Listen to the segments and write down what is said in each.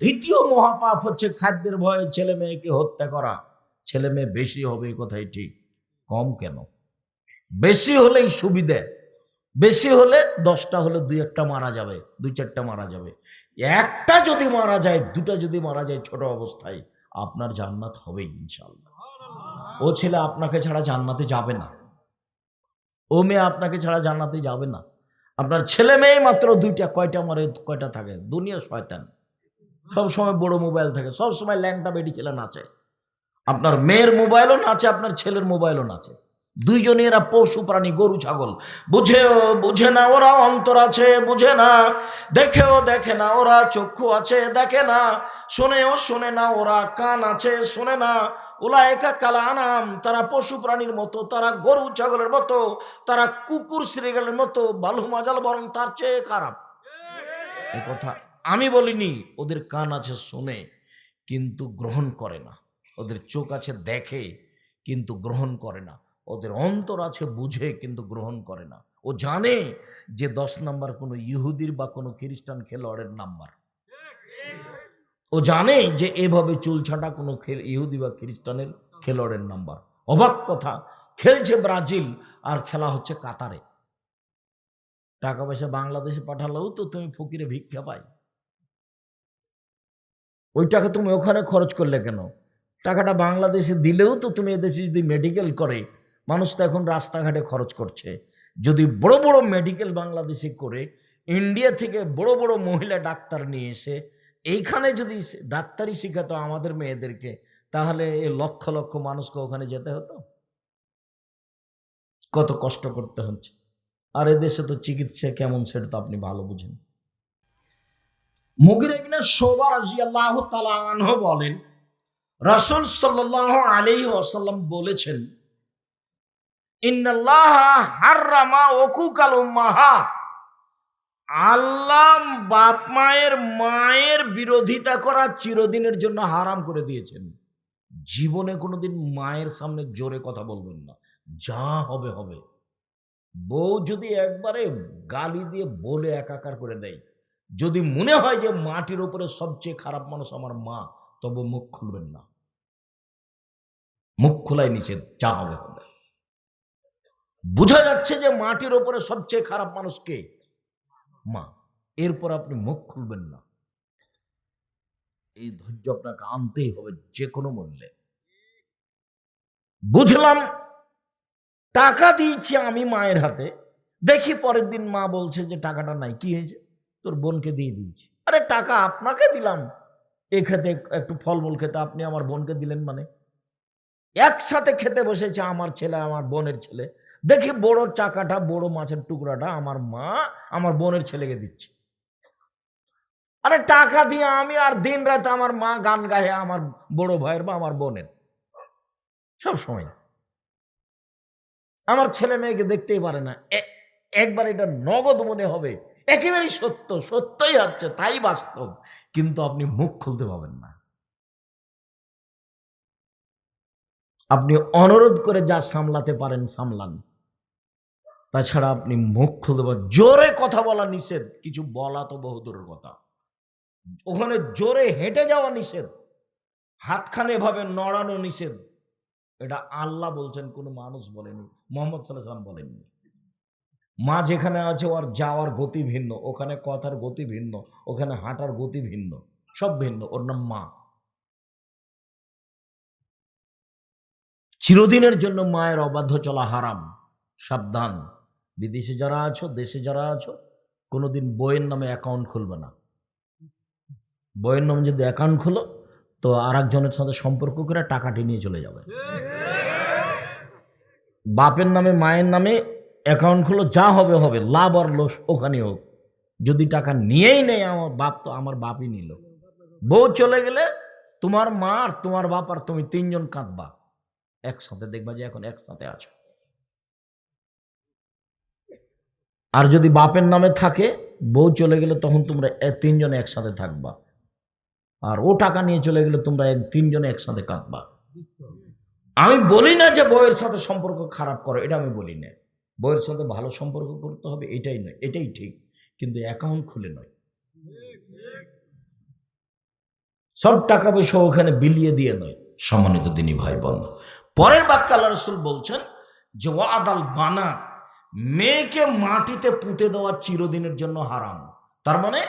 দ্বিতীয় মহাপাপ হচ্ছে খাদ্যের ভয়ে ছেলে মেয়েকে হত্যা করা। ছেলে মেয়ে বেশি হবে এ কথাই ঠিক, কম কেন? বেশি হলেই সুবিধে, বেশি হলে 10টা হলে 2-1টা মারা যাবে, 2-4টা মারা যাবে। একটা যদি মারা যায়, 2টা যদি মারা যায় ছোট অবস্থায়, আপনার জান্নাত হবেই ইনশাআল্লাহ। ও ছেলে আপনাকে ছাড়া জান্নাতে যাবে না, ও মেয়ে আপনাকে ছাড়া জান্নাতে যাবে না। আপনার ছেলে মেয়ে মাত্র 2টা, কয়টা মারে, কয়টা থাকে? দুনিয়া শয়তান, সবসময় বড় মোবাইল থাকে, সবসময় ল্যাংটা বেটি ছেলে নাচে। আপনার মেয়ের মোবাইলও নাচে, আপনার ছেলের মোবাইলও নাচে। দুইজনই এরা পশু প্রাণী, গরু ছাগল। বুঝেও বুঝে না ওরা অন্তর আছে, বুঝে না। দেখেও দেখে না ওরা চক্ষু আছে, দেখে না। শোনেও শোনে না ওরা কান আছে, শোনে না। উলায়েকা কাল আনাম, তারা পশু প্রাণীর মতো, তারা গরু ছাগলের মতো, তারা কুকুর শ্রীগালের মতো, বালু মাজাল বরং তার চেয়ে খারাপ। এই কথা আমি বলিনি। ওদের কান আছে শোনে কিন্তু গ্রহণ করে না, ওদের চোখ আছে দেখে কিন্তু গ্রহণ করে না, ওদের অন্তর আছে বুঝে কিন্তু গ্রহণ করে না। ও জানে যে 10 নাম্বার কোনো ইহুদির বা কোনো খ্রিস্টান খেলোয়াড়ের নাম্বার। ও জানে যে এভাবে চুল ছাটা কোনো ইহুদি বা খ্রিস্টানের খেলোয়াড়ের নাম্বার। অবাক কথা, খেলছে ব্রাজিল আর খেলা হচ্ছে কাতারে। টাকা পয়সা বাংলাদেশে পাঠালেও তো তুমি ফকিরে ভিক্ষা পাই, ওই টাকা তুমি ওখানে খরচ করলে কেন? টাকাটা বাংলাদেশে দিলেও তো তুমি এদেশে যদি মেডিকেল করে, মানুষ তো এখন রাস্তাঘাটে খরচ করছে। যদি বড় বড় মেডিকেল বাংলাদেশে করে, ইন্ডিয়া থেকে বড় বড় মহিলা ডাক্তার নিয়ে এসে এইখানে যদি ডাক্তারি শিখাতো আমাদের মেয়েদেরকে, তাহলে লক্ষ লক্ষ মানুষকে ওখানে যেতে হতো। কত কষ্ট করতে হচ্ছে। আর এদেশে তো চিকিৎসা কেমন সেটা তো আপনি ভালো বুঝেন। মুগিরা ইবনে শুবা রাদিয়াল্লাহু তাআলা আনহু বলেন, রাসূল সাল্লাল্লাহু আলাইহি ওয়াসাল্লাম বলেছেন, ইন্নাল্লাহা হাররামা উকুকাল উম্মাহাত, আল্লাহ বাপ মায়ের বিরোধিতা করা চিরদিনের জন্য হারাম করে দিয়েছেন। জীবনে কোনোদিন মায়ের সামনে জোরে কথা বলবেন না, যা হবে হবে। বউ যদি একবারে গালি দিয়ে বলে একাকার করে দেয়, যদি মনে হয় যে মাটির উপরে সবচেয়ে খারাপ মানুষ আমার মা, তবে মুখ খুলবেন না। মুখ খোলাই নিষেধ, যা হবে হবে। বোঝা যাচ্ছে যে মাটির উপরে সবচেয়ে খারাপ মানুষ কে? মা। এরপর আপনি মুখ খুলবেন না। এই ধৈর্য আপনাকে আনতেই হবে যে কোনো মূল্যে। বুঝলাম, টাকা দিয়েছি আমি মায়ের হাতে, দেখি পরের দিন মা বলছে যে টাকাটা নাই, কি হয়েছে? তোর বোনকে দিয়ে দিয়েছি। আরে টাকা আপনাকে দিলাম এ খেতে, একটু ফলমূল খেতে, আপনি আমার বোনকে দিলেন মানে? একসাথে খেতে বসেছে আমার ছেলে আমার বোনের ছেলে, দেখি বড় চাকাটা, বড় মাছের টুকরাটা আমার মা আমার বোনের ছেলেকে দিচ্ছে। আরে টাকা দিয়ে আমি আর দিন রাত আমার মা গান গায়ে আমার বড় ভাইয়ের বা আমার বোনের, সব সময়। আমার ছেলে মেয়েকে দেখতেই পারে না। একবার এটা নগদ মনে হবে, একেবারেই সত্য, সত্যই হচ্ছে, তাই বাস্তব, কিন্তু আপনি মুখ খুলতে পাবেন না। আপনি অনুরোধ করে যা সামলাতে পারেন সামলান, তাছাড়া আপনি মুখ খুলতে পারেন। জোরে কথা বলা নিষেধ, কিছু বলা তো বহুদূরের কথা। ওখানে জোরে হেঁটে যাওয়া নিষেধ, হাতখানে এভাবে নড়ানো নিষেধ। এটা আল্লাহ বলছেন, কোনো মানুষ বলেনি, মোহাম্মদ সাল্লাল্লাহু আলাইহি ওয়াসাল্লাম বলেননি। মা যেখানে আছে ওর যাওয়ার গতি ভিন্ন, ওখানে কথার গতি ভিন্ন, ওখানে হাঁটার গতি ভিন্ন, সব ভিন্ন, ওর নাম মা। চিরদিনের জন্য মায়ের অবাধ্য চলা হারাম, সাবধান। বিদেশে যারা আছো, দেশে যারা আছো, কোনোদিন বইয়ের নামে অ্যাকাউন্ট খুলবে না। বইয়ের নামে যদি অ্যাকাউন্ট খুলো তো আর একজনের সাথে সম্পর্ক করে টাকাটি নিয়ে চলে যাবে। বাপের নামে মায়ের নামে অ্যাকাউন্ট খুলো, যা হবে হবে, লাভ আর লস ওখানে হোক। যদি টাকা নিয়েই নেই আমার বাপ, তো আমার বাপই নিল। বউ চলে গেলে তোমার মা আর তোমার বাপ আর তুমি 3 জন কাঁদবা একসাথে, দেখবা যে এখন একসাথে আছো। আর যদি বাপের নামে থাকে, বউ চলে গেলে তখন তোমরা 3 জন একসাথে থাকবা। আর ও টাকা নিয়ে চলে গেলে তোমরা 3 জনে একসাথে কাঁদবা। আমি বলি না যে বউয়ের সাথে সম্পর্ক খারাপ করো, এটা আমি বলি না। বউয়ের সাথে ভালো সম্পর্ক করতে হবে, এটাই নয়, এটাই ঠিক, কিন্তু অ্যাকাউন্ট খুলে নয়। সব টাকা পয়সা ওখানে বিলিয়ে দিয়ে নয়। সম্মানিত দিনী ভাই বোন, পরের বাক্যে আল্লাহ রাসূল বলছেন যে ওয়াদাল বানা, মেয়েকে মাটিতে পুঁতে দেওয়া চিরদিনের জন্য হারাম। তার মানে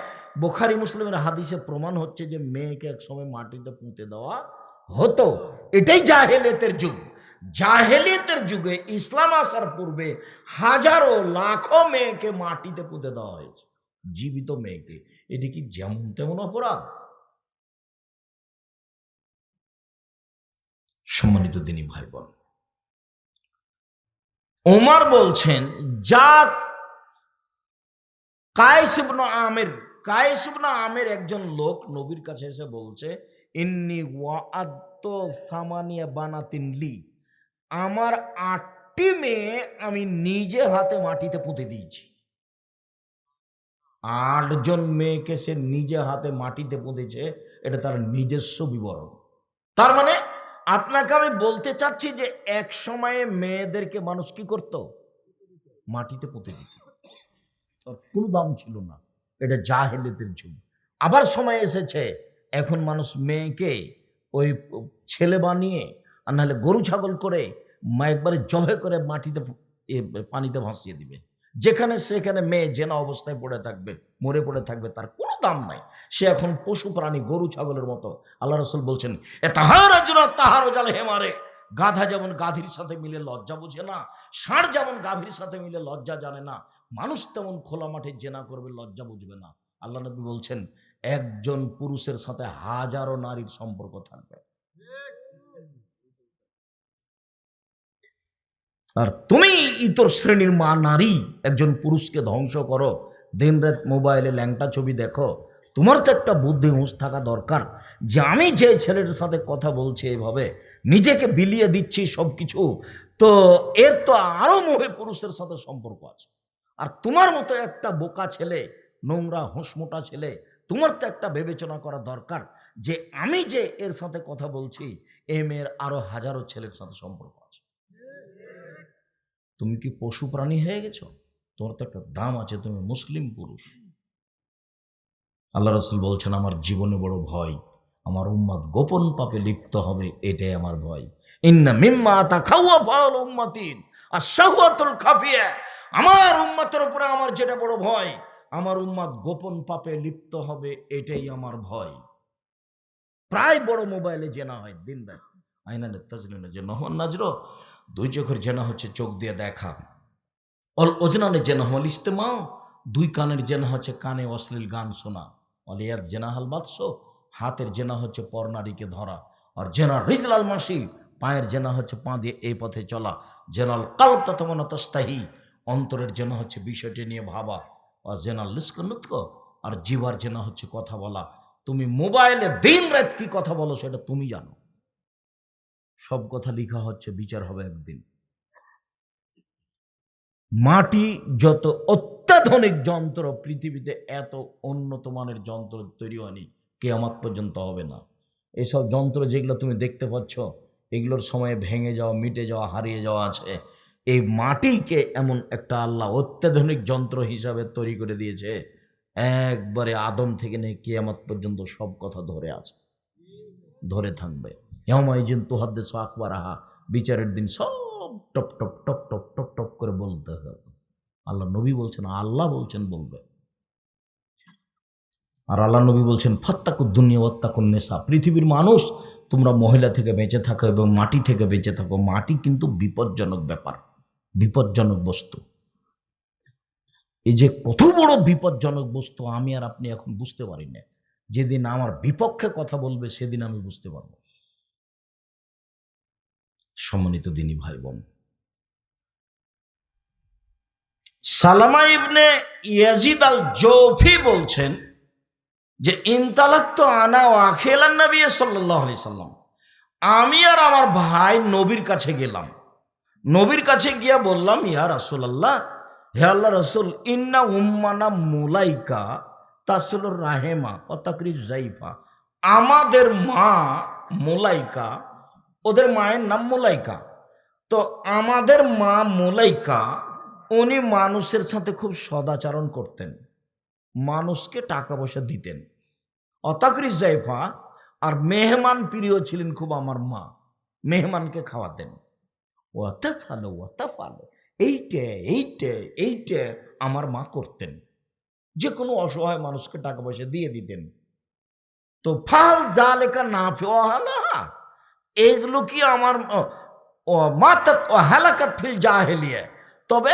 বুখারী মুসলিমের হাদিসে প্রমাণ হচ্ছে যে মেয়েকে একসময় মাটিতে পুঁতে দেওয়া হতো। এটাই জাহেলিয়াতের যুগ। জাহেলিয়াতের যুগে ইসলাম আসার পূর্বে হাজারো লাখো মেয়েকে মাটিতে পুঁতে দেওয়া হয়েছে, জীবিত মেয়েকে। এটি কি যেমন তেমন অপরাধ? সম্মানিত দিনী ভাই বোন, ওমর বলছেন, যা কায়েস ইবনে আমের একজন লোক নবীর কাছে এসে বলছে, ইন্নী ওয়াআদতু সামানিয়া বানাতিন লি, আমার 8টি মেয়ে আমি নিজে হাতে মাটিতে পুঁতে দিয়েছি। 8 জন মেয়েকে সে নিজে হাতে মাটিতে পুঁতেছে, এটা তার নিজস্ব বিবরণ। তার মানে আপনাকে আমি বলতে চাচ্ছি যে এক সময়ে মেয়েদেরকে মানুষ কি করত? মাটিতে পুঁতে দিত, কোনো দাম ছিল না। এটা জাহেলিয়াতের যুগ। আবার সময় এসেছে, এখন মানুষ মেয়েকে ওই ছেলে বানিয়ে আর নাহলে গরু ছাগল করে একবারে জবে করে মাটিতে পানিতে ভাসিয়ে দিবে। যেখানে সেখানে মেয়ে জেনা অবস্থায় পড়ে থাকবে, মরে পড়ে থাকবে, তার কোনো দাম নাই। সে এখন পশু প্রাণী, গরু ছাগলের মতো। আল্লাহ রাসূল বলছেন, হেমারে, গাধা যেমন গাধীর সাথে মিলে লজ্জা বুঝে না, ষাঁড় যেমন গাভীর সাথে মিলে লজ্জা জানে না, মানুষ তেমন খোলা মাঠে জেনা করবে, লজ্জা বুঝবে না। আল্লাহ নবী বলছেন, একজন পুরুষের সাথে হাজারো নারীর সম্পর্ক থাকবে। আর তুমি ইতর শ্রেণীর মা নারী একজন পুরুষকে ধ্বংস করো, দিন রাত মোবাইলে ল্যাংটা ছবি দেখো। তোমার তো একটা বুদ্ধি হুঁশ থাকা দরকার যে আমি যে ছেলের সাথে কথা বলছি, এইভাবে নিজেকে বিলিয়ে দিচ্ছি সবকিছু, তো এর তো আরো মহে পুরুষের সাথে সম্পর্ক আছে। আর তোমার মতো একটা বোকা ছেলে, নোংরা হুঁশমোটা ছেলে, তোমার তো একটা বিবেচনা করা দরকার যে আমি যে এর সাথে কথা বলছি, এ মেয়ের আরো হাজারো ছেলের সাথে সম্পর্ক আছে। তুমি কি পশু প্রাণী হয়ে গেছো? তোমার তো একটা দাম আছে, তুমি মুসলিম পুরুষ। আল্লাহ রাসূল বলছেন, আমার জীবনে বড় ভয়, আমার উম্মত গোপন পাপে লিপ্ত হবে, এটাই আমার ভয়। ইন্না মিম্মা তাখাওয়াফাল উম্মতিন আশ-শাহওয়াতুল খাফিয়া, আমার উম্মতের উপরে আমার যেটা বড় ভয়, আমার উম্মত গোপন পাপে লিপ্ত হবে, এটাই আমার ভয়। প্রায় বড় মোবাইলে জেনা হয় দিন রাত। আইনানে তাজলিনা যে নহন নাজর, দুই চোখের জেনা হচ্ছে চোখ দিয়ে দেখা। অল ওজনানে জেনা হল ইস্তেমাও, দুই কানের জেনা হচ্ছে কানে অশ্লীল গান শোনা। অলিয়াত জেনা হাল বাদশ, হাতের জেনা হচ্ছে পরনারীকে ধরা। আর জেনার রিজলাল মাসি, পায়ের জেনা হচ্ছে পা দিয়ে এই পথে চলা। জেনাল কাল ততমনা তস্তাহি, অন্তরের জেনা হচ্ছে বিষয়টি নিয়ে ভাবা। আর জেনাল লিস্কনুৎক, আর জিবার জেনা হচ্ছে কথা বলা। তুমি মোবাইলে দিন রাত কি কথা বলো সেটা তুমি জানো। সব কথা লিখা হচ্ছে, বিচার হবে একদিন। মাটি যত অত্যাধুনিক যন্ত্র, পৃথিবীতে এত উন্নত মানের যন্ত্র তৈরি হয়নি, কিয়ামত পর্যন্ত হবে না। এসব যন্ত্র যেগুলো তুমি দেখতে পাচ্ছ, এগুলোর সময়ে ভেঙে যাওয়া, মিটে যাওয়া, হারিয়ে যাওয়া আছে। এই মাটিকে এমন একটা আল্লাহ অত্যাধুনিক যন্ত্র হিসাবে তৈরি করে দিয়েছে, একবারে আদম থেকে নিয়ে কিয়ামত পর্যন্ত সব কথা ধরে আছে, ধরে থাকবে। ইয়াউমাইজিন তুহাদ্দিসু আখবারাহা, বিচারের দিন সব top top top top top top করে বলতে হবে। আল্লাহ নবী বলছেন, আল্লাহ বলছেন বলবে। আর আল্লাহ নবী বলছেন, ফাত্তাকুদ দুনিয়া ওয়াত্তাকুন নিসা, পৃথিবীর মানুষ তোমরা মহিলা থেকে বেঁচে থাকো এবং মাটি থেকে বেঁচে থাকো। মাটি কিন্তু বিপজ্জনক ব্যাপার, বিপজ্জনক বস্তু। এই যে কত বড় বিপজ্জনক বস্তু আমি আর আপনি এখন বুঝতে পারি না। যেদিন আমার বিপক্ষে কথা বলবে সেদিন আমি বুঝতে পারবো। সম্মানিত দিনী ভাই বোন, সালামা ইবনে ইয়াজিদ আল জৌফি বলছেন যে ইনতালাক্তু আনা ওয়া আখিলান নবী সাল্লাল্লাহু আলাইহি সাল্লাম, আমি আর আমার ভাই নবীর কাছে গেলাম। নবীর কাছে গিয়া বললাম, ইয়া রাসূলুল্লাহ, হে আল্লাহ রাসূল, ইন্না উম্মানা মুলাইকা তাসলুর রাহেমা ওয়া তাকরিজ জাইফা, আমাদের মা মুলাইকা, ওদের মায়ের নাম মুলাইকা। তো আমাদের মা মুলাইকা, উনি মানুষের সাথে খুব সদাচরণ করতেন, মানুষকে টাকা পয়সা দিতেন। অতাকরিজ জাইফা, আর মেহমান প্রিয় ছিলেন খুব আমার মা, মেহমানকে খাওয়াতেন। ওয়াতা ফালো এইটে এইটে এইটে আমার মা করতেন। যে কোনো অসহায় মানুষকে টাকা পয়সা দিয়ে দিতেন। তো ফাল জালেকা না ফেওয়ালা, এগুলো কি আমার মাতা হালাকাত ফিল জাহেলিয়া, তবে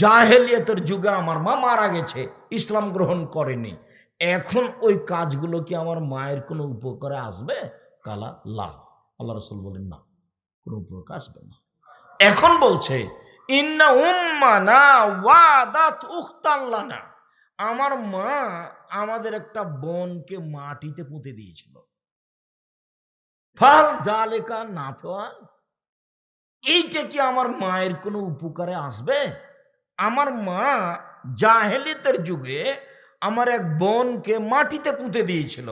জাহেলিয়াতের যুগে আমার মা মারা গেছে, ইসলাম গ্রহণ করেনি। এখন ওই কাজগুলো কি আমার মায়ের কোনো উপকারে আসবে? কালা লা, আল্লাহ রাসূল বলেন না, কোনো উপকার আসবে না। এখন বলছে ইন্না উম্মানা ওয়াদাত উখতান লানা, আমার মা আমাদের একটা বোনকে মাটিতে পুঁতে দিয়েছিল। ফাল জালেকা না ফেওয়াল, এইটা কি আমার মায়ের কোনো উপকারে আসবে? আমার মা জাহেলিয়াতের যুগে আমার এক বোনকে মাটিতে পুঁতে দিয়েছিল।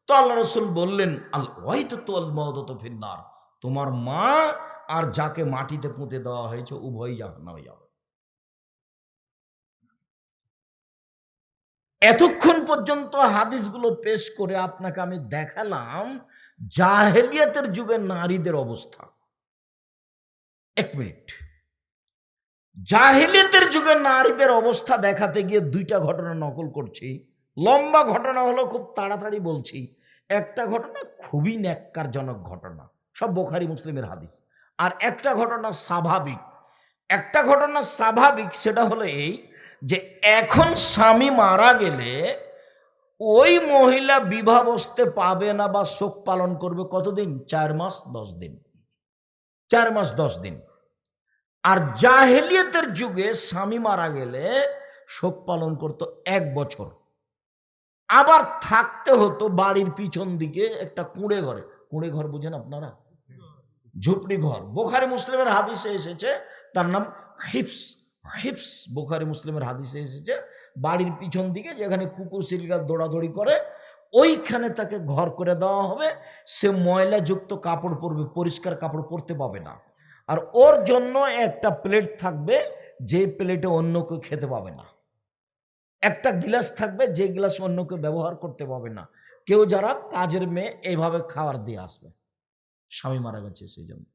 তো আল্লাহ রাসূল বললেন আল ওয়াইতাতু আল মাউদাতু ফিন্নার, তোমার মা আর যাকে মাটিতে পুঁতে দেওয়া হয়েছে উভয়ই জাহান্নামে যাবে। এতক্ষণ পর্যন্ত হাদিসগুলো পেশ করে আপনাকে আমি দেখালাম জাহেলিয়াতের যুগে নারীদের অবস্থা। এক মিনিট, জাহেলিয়াতের যুগে নারীদের অবস্থা দেখাতে গিয়ে দুইটা ঘটনা নকল করছি। লম্বা ঘটনা হলো, খুব তাড়াতাড়ি বলছি। একটা ঘটনা খুবই ন্যাক্কারজনক ঘটনা, সব বুখারী মুসলিমের হাদিস। আর একটা ঘটনা স্বাভাবিক। একটা ঘটনা স্বাভাবিক, সেটা হলো এই যে এখন স্বামী মারা গেলে ওই মহিলা বিবাহ বসতে পাবে না বা শোক পালন করবে কতদিন? 4 মাস 10 দিন। 4 মাস 10 দিন। আর জাহেলিয়াতের যুগে স্বামী মারা গেলে শোক পালন করতো 1 বছর। আবার থাকতে হতো বাড়ির পিছন দিকে একটা কুঁড়ে ঘরে। কুঁড়ে ঘর বুঝেন আপনারা? ঝুপড়ি ঘর। বুখারী মুসলিমের হাদিসে এসেছে তার নাম হিফস। হিফস বুখারী মুসলিমের হাদিসে এসেছে বাড়ির পিছন দিকে যেখানে কুকুর শিলগা দৌড়াদৌড়ি করে, ওইখানে তাকে ঘর করে দেওয়া হবে। সে ময়লাযুক্ত কাপড় পরবে, পরিষ্কার কাপড় পরতে পাবে না। আর ওর জন্য একটা প্লেট থাকবে, যে প্লেটে অন্য কেউ খেতে পাবে না। একটা গ্লাস থাকবে, যে গ্লাস অন্য কেউ ব্যবহার করতে পাবে না। কেউ যারা কাজের মেয়ে এইভাবে খাবার দিয়ে আসবে। স্বামী মারা গেছে সেই জন্য।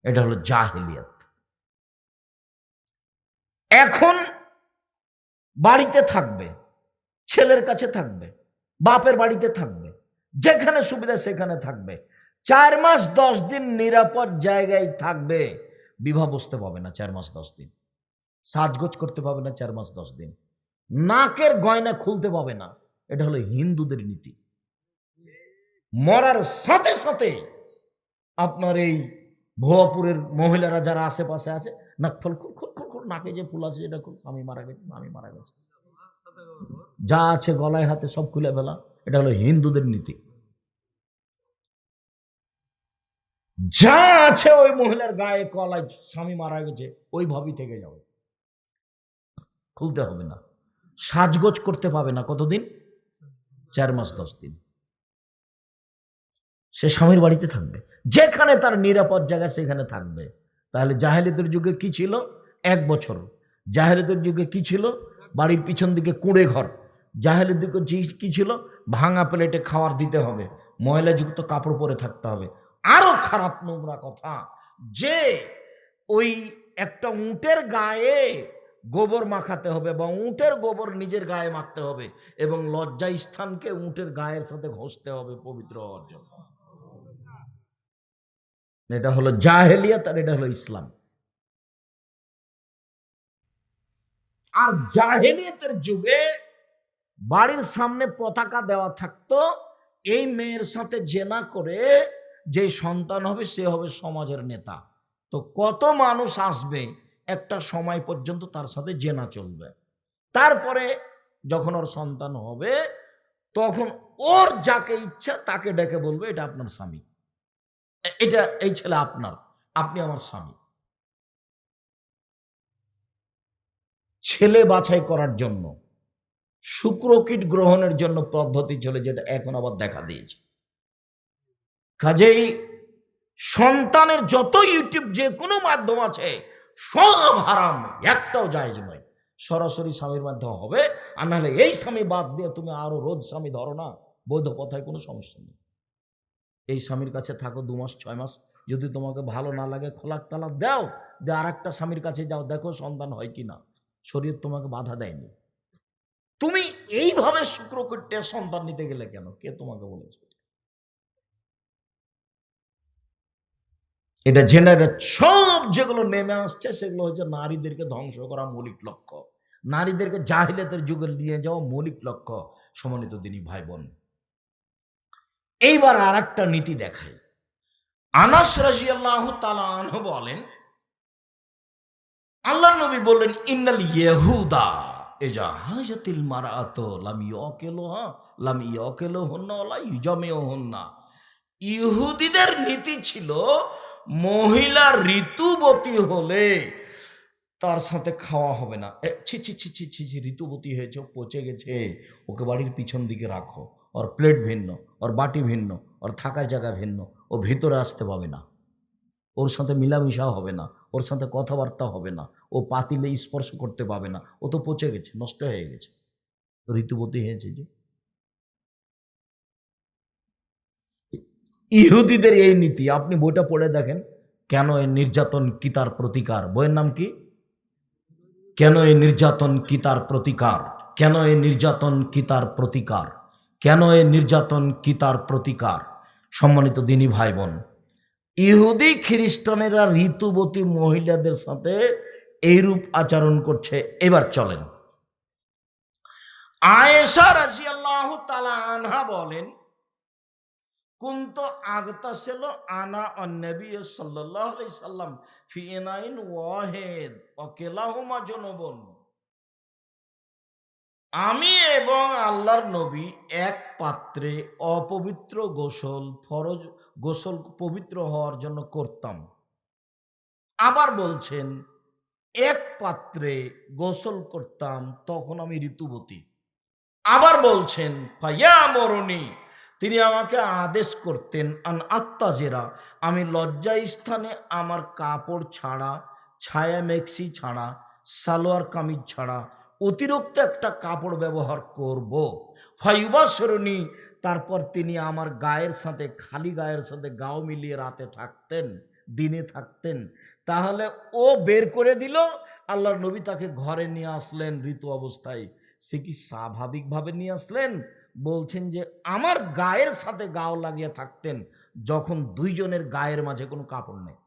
এটা হলো জাহেলিয়াত। এখন বাড়িতে থাকবে, ছেলের কাছে থাকবে, বাপের বাড়িতে থাকবে, যেখানে সুবিধা সেখানে থাকবে। 4 মাস 10 দিন নিরাপদ জায়গায় থাকবে। বিবাহ বসতে পাবে না 4 মাস 10 দিন। সাজগোজ করতে পাবে না 4 মাস 10 দিন। নাকের গয়না খুলতে পাবে না। এটা হলো হিন্দুদের নীতি। মরার সাথে সাথে আপনার এই ভুয়াপুরের মহিলারা যারা আশেপাশে আছে, নাক ফল নাকে যে ফুল আছে এটা খুব, স্বামী মারা গেছে, স্বামী মারা গেছে, যা আছে গলায় হাতে সব খুলে ফেলা। এটা হলো হিন্দুদের নীতি। যা আছে ওই মহিলার গায়ে কলায় স্বামী মারা গেছে ওইভাবেই থেকে যাবে, খুলতে হবে না। সাজগোজ করতে পাবে না কতদিন? 4 মাস 10 দিন। সে স্বামীর বাড়িতে থাকবে, যেখানে তার নিরাপদ জায়গা সেখানে থাকবে। তাহলে জাহেলিয়াতের যুগে কি ছিল? 1 বছর। জাহেলিয়াতের যুগে কি ছিল? বাড়ির পিছন দিকে কুঁড়ে ঘর। জাহেলিয়াতের যুগে কি ছিল? ভাঙা প্লেটে খাবার দিতে হবে, ময়লাযুক্ত কাপড় পরে থাকতে হবে। আরো খারাপ নোংরা কথা, যে ওই একটা উটের গায়ে গোবর মাখাতে হবে বা উটের গোবর নিজের গায়ে মাখতে হবে এবং লজ্জা স্থানকে উটের গায়ের সাথে ঘষতে হবে পবিত্র হওয়ার জন্য। এটা হলো জাহেলিয়াত আর এটা হলো ইসলাম। আর জাহেলিয়াতের যুগে বাড়ির সামনে পতাকা দেওয়া থাকতো, এই মেয়ের সাথে জেনা করে যে সন্তান হবে সে হবে সমাজের নেতা। তো কত মানুষ আসবে, একটা সময় পর্যন্ত তার সাথে জেনা চলবে। তারপরে যখন ওর সন্তান হবে তখন ওর যাকে ইচ্ছা তাকে ডেকে বলবে এটা আপনার স্বামী, এটা এই ছেলে আপনার, আপনি আমার স্বামী। ছেলে বাছাই করার জন্য, শুক্রকীট গ্রহণের জন্য পদ্ধতি চলে, যেটা এখন আবার দেখা দিয়েছে। কাজেই সন্তানের যত ইউটিউব যে কোনো মাধ্যম আছে সব হারাম, একটাও জায়েজ নয়। সরাসরি স্বামীর মাধ্যমে হবে, আর নাহলে এই স্বামী বাদ দিয়ে তুমি আরো রোজ স্বামী ধরো না, বৈধ কথায় কোনো সমস্যা নেই। এই স্বামীর কাছে থাকো 2 মাস 6 মাস, যদি তোমাকে ভালো না লাগে খোলাক তালাক দাও, যে আর একটা স্বামীর কাছে যাও, দেখো সন্তান হয় কিনা। শরীর তোমাকে বাধা দেয়নি। তুমি এইভাবে শুক্রকৃত্যে সন্তান নিতে গেলে কেন? কে তোমাকে বলেছে? এটা জেনারেট সব যেগুলো নেমে আসছে সেগুলো হচ্ছে নারীদেরকে ধ্বংস করা মৌলিক লক্ষ্য, নারীদেরকে জাহিলিয়াতের যুগে নিয়ে যাওয়া মৌলিক লক্ষ্য। সম্মানিত দিনী ভাই বোন, এইবার আর একটা নীতি দেখায়। আনাস রাদিয়াল্লাহু তাআলা আনহু বলেন, আল্লাহর নবী বললেন, ইন্নাল ইয়াহুদা ইজা হাজাতিল মারআতু লাম ইয়াকিলুহুন্না ওয়ালা ইউজামিউহুন্না। ইহুদিদের নীতি ছিল, মহিলা ঋতুবতী হলে তার সাথে খাওয়া হবে না। ছি ছি ছি ছি ছি ছি, ঋতুবতী হয়েছে, পচে গেছে, ওকে বাড়ির পিছন দিকে রাখো, ওর প্লেট ভিন্ন, ওর বাটি ভিন্ন, ওর থাকার জায়গা ভিন্ন, ও ভিতরে আসতে পাবে না, ওর সাথে মিলামিশা হবে না, ওর সাথে কথাবার্তা হবে না, ও পাতিলে স্পর্শ করতে পাবে না, ও তো পচে গেছে, নষ্ট হয়ে গেছে, ঋতুবতী হয়েছে। যে ইহুদিদের এই নীতি, আপনি বইটা পড়ে দেখেন, কেন এই নির্যাতন কি তার প্রতিকার। বইয়ের নাম কি? কেন এই নির্যাতন কি তার প্রতিকার, কেন এই নির্যাতন কি তার প্রতিকার, কেন এই নির্যাতন কি তার প্রতিকার। সম্মানিত দিনী ভাই বোন, ইহুদি খ্রিস্টানেরা ঋতুবতী মহিলাদের সাথে এইরূপ আচরণ করছে। এবার চলেন, আয়েশা রাদিয়াল্লাহু তাআলা আনহা বলেন, কুন্ত আগতাসিল আনা অন্নবী সাল্লাল্লাহু আলাইহি সাল্লাম ফি ইনাইন ওয়াহিদ ওয়া কিলাহুমা জুনুবুন। আমি এবং আল্লাহর নবী এক পাত্রে অপবিত্র গোসল, ফরজ গোসল পবিত্র হওয়ার জন্য করতাম। আবার বলছেন এক পাত্রে গোসল করতাম, তখন আমি ঋতুবতী। আবার বলছেন ফাইয়া মরণি, তিনি আমাকে আদেশ করতেন, আন আত্তাজেরা, আমি লজ্জা স্থানে আমার কাপড় ছাড়া, ছায়া মেক্সি ছাড়া, সালোয়ার কামিজ ছাড়া অতিরিক্ত একটা কাপড় ব্যবহার করব। ফাইবাসরণী, তারপর তিনি আমার গায়ের সাথে, খালি গায়ের সাথে গাও মিলিয়ে রাতে থাকতেন, দিনে থাকতেন। তাহলে ও বের করে দিল, আল্লাহর নবী তাকে ঘরে নিয়ে আসলেন ঋতু অবস্থায়। সে কি স্বাভাবিকভাবে নিয়ে আসলেন? বলছেন যে আমার গায়ের সাথে গাও লাগিয়ে থাকতেন, যখন দুইজনের গায়ের মাঝে কোনো কাপড় নেই।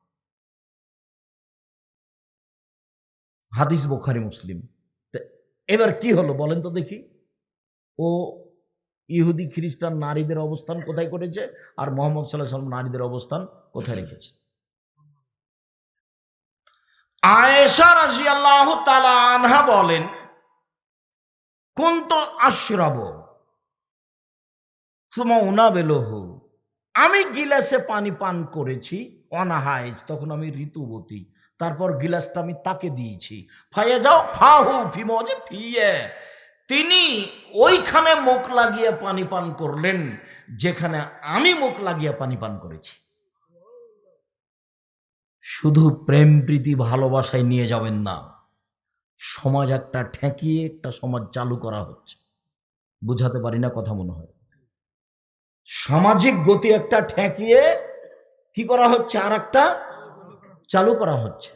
হাদিস বুখারী মুসলিম। এবার কি হলো বলেন তো দেখি, ও ইহুদি খ্রিস্টান নারীদের অবস্থান কোথায় করেছে, আর মুহাম্মদ সাল্লাল্লাহু আলাইহি ওয়াসাল্লাম নারীদের অবস্থান কোথায় রেখেছে? আয়েশা রাদিয়াল্লাহু তাআলা আনহা বলেন, কুনতু আশরাবু সুমা উনাবিলুহু, আমি গিলাসে পানি পান করেছি, অনাহাইজ, তখন আমি ঋতুবতী, তারপর গিলাসটা আমি তাকে দিয়েছি। ফাইয়া যাও ফাহু ফিমজে ফিয়ে, তিনি ওইখানে মুখ লাগিয়ে পানি পান করলেন যেখানে আমি মুখ লাগিয়ে পানি পান করেছি। শুধু প্রেম প্রীতি ভালোবাসায় নিয়ে যাবেন না, সমাজ একটা ঠেকিয়ে একটা সমাজ চালু করা হচ্ছে। বুঝাতে পারি না কথা মনে হয়। সামাজিক গতি একটা ঠেকিয়ে কি করা হচ্ছে, আর একটা চালু করা হচ্ছে।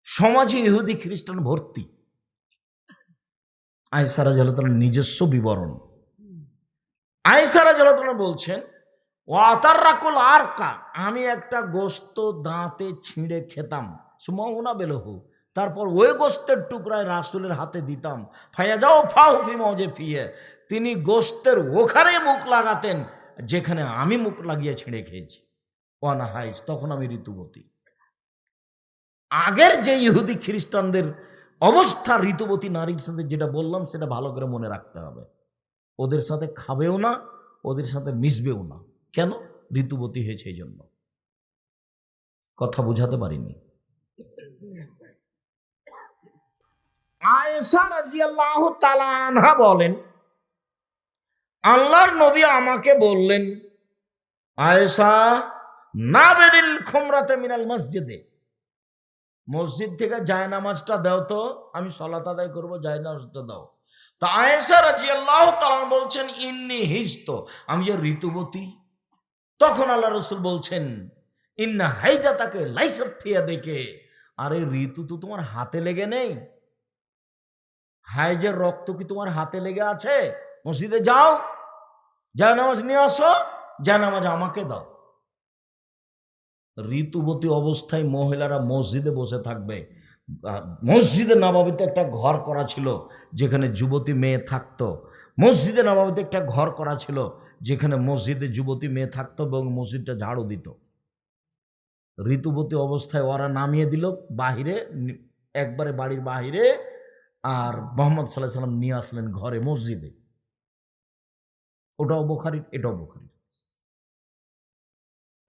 সমাজে ইহুদি খ্রিস্টান ভর্তি। আয়েশা রাদিয়াল্লাহু তাআলার নিজস্ব বিবরণ। আয়েশা রাদিয়াল্লাহু তাআলা বলছেন, ওয়াতাররাকুল আরকা, আমি একটা গোশত দাঁতে ছিঁড়ে খেতাম, সুমাউনা বেলহু, তারপর ওই গোশতের টুকরায় রাসূলের হাতে দিতাম। ফায়া যাও ফাহু ফিমজে ফিয়ে, তিনি গোশতের ওখানে মুখ লাগাতেন যেখানে আমি মুখ লাগিয়ে ছিঁড়ে খেয়েছি। ওয়ানা হাইজ, তখন আমি ঋতুবতী। আগের যে ইহুদি খ্রিস্টানদের অবস্থা ঋতুবতী নারীর সাথে, যেটা বললাম সেটা ভালো করে মনে রাখতে হবে। ওদের সাথে খাবেও না, ওদের সাথে মিশবেও না। কেন? ঋতুবতী হয়েছে এই জন্য। কথা বুঝাতে পারিনি। আয়েশা রাদিয়াল্লাহু তাআলা আনহা বলেন, আল্লাহর নবী আমাকে বললেন, আয়েশা নাবেরিল খুমরাতে মিনাল মসজিদে, মসজিদ থেকে জায়নামাজটা দাও তো, আমি সালাত আদায় করবো, জায়নামাজটা দাও। তা আয়েশা রাদিয়াল্লাহু তাআলা বলছেন ইন্নী হিজত, আমি যে ঋতুবতী। তখন আল্লাহ রসুল বলছেন ইন্না হাইজাতাকে লাইসাত ফিয়া দেখে, আরে ঋতু তো তোমার হাতে লেগে নেই, হাইজের রক্ত কি তোমার হাতে লেগে আছে? মসজিদে যাও, জায়নামাজ নিয়ে আসো, জায়নামাজ আমাকে দাও। ঋতুবতী অবস্থায় মহিলারা মসজিদে বসে থাকবে। মসজিদে নববীতে একটা ঘর করা ছিল যেখানে যুবতী মেয়ে থাকতো। মসজিদে নববীতে একটা ঘর করা ছিল যেখানে মসজিদে যুবতী মেয়ে থাকতো এবং মসজিদটা ঝাড়ু দিত। ঋতুবতী অবস্থায় ওরা নামিয়ে দিল বাহিরে, একবারে বাড়ির বাহিরে, আর মুহাম্মদ সাল্লাল্লাহু আলাইহি সাল্লাম নিয়ে আসলেন ঘরে মসজিদে। ওটাও বুখারী, এটাও বুখারী।